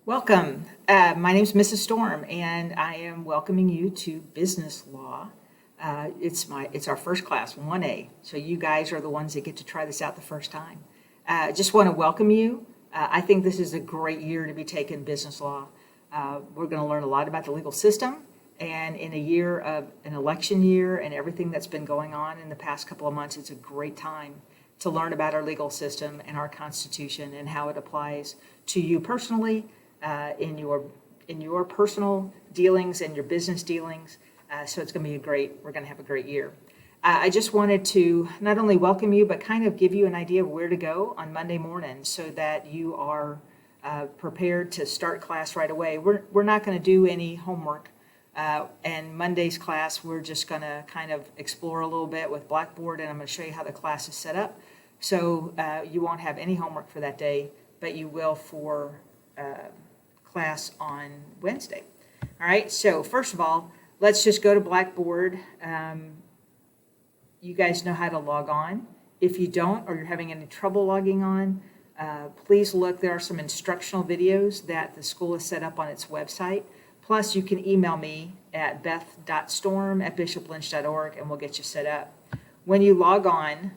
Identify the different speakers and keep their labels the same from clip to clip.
Speaker 1: Welcome. My name is Mrs. Storm, and I am welcoming you to Business Law. It's our first class, 1A. So you guys are the ones that get to try this out the first time. Just want to welcome you. I think this is a great year to be taking business law. We're going to learn a lot about the legal system, and in a year of an election year and everything that's been going on in the past couple of months, it's a great time to learn about our legal system and our Constitution and how it applies to you personally, in your personal dealings and your business dealings. So it's going to be we're going to have a great year. I just wanted to not only welcome you, but kind of give you an idea of where to go on Monday morning so that you are prepared to start class right away. We're not going to do any homework. And Monday's class, we're just going to kind of explore a little bit with Blackboard, and I'm going to show you how the class is set up. So you won't have any homework for that day, but you will for class on Wednesday. All right, so first of all, let's just go to Blackboard. You guys know how to log on. If you don't, or you're having any trouble logging on, please look. There are some instructional videos that the school has set up on its website. Plus, you can email me at beth.storm@bishoplynch.org, and we'll get you set up. When you log on,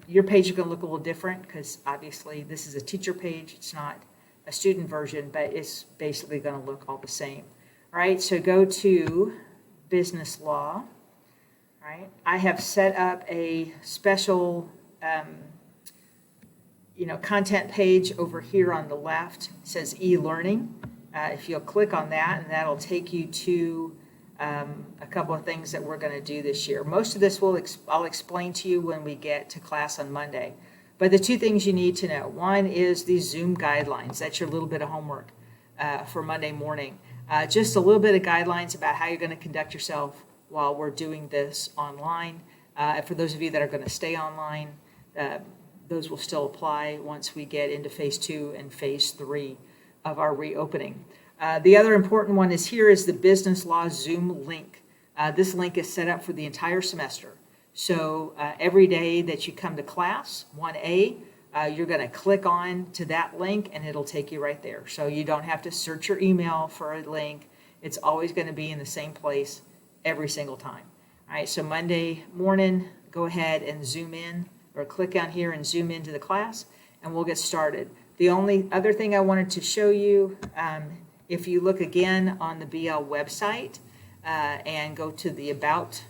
Speaker 1: your page is going to look a little different because obviously this is a teacher page. It's not a student version, but it's basically going to look all the same. All right, so go to Business Law. All right, I have set up a special content page over here on the left. It says e-learning. If you'll click on that, and that'll take you to a couple of things that we're going to do this year. Most of this I'll explain to you when we get to class on Monday. But the two things you need to know, one is these Zoom guidelines. That's your little bit of homework for Monday morning. Just a little bit of guidelines about how you're going to conduct yourself while we're doing this online. For those of you that are going to stay online, those will still apply once we get into phase 2 and phase 3 of our reopening. The other important one is the Business Law Zoom link. This link is set up for the entire semester. So every day that you come to class, 1A, you're going to click on to that link and it'll take you right there. So you don't have to search your email for a link. It's always going to be in the same place every single time. All right, so Monday morning, go ahead and zoom in or click on here and zoom into the class and we'll get started. The only other thing I wanted to show you, if you look again on the BL website and go to the About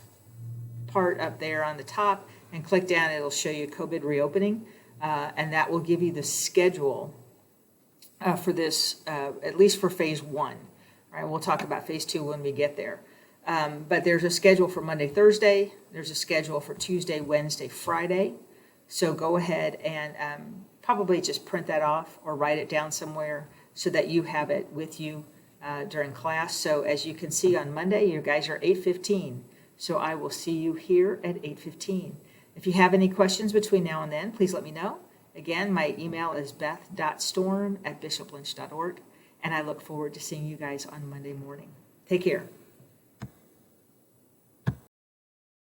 Speaker 1: part up there on the top and click down, it'll show you COVID reopening, and that will give you the schedule for this, at least for phase 1. All right, we'll talk about phase 2 when we get there. But there's a schedule for Monday, Thursday. There's a schedule for Tuesday, Wednesday, Friday. So go ahead and probably just print that off or write it down somewhere so that you have it with you during class. So as you can see on Monday, you guys are 8:15. So I will see you here at 8:15. If you have any questions between now and then, please let me know. Again, my email is beth.storm@bishoplynch.org, and I look forward to seeing you guys on Monday morning. Take care.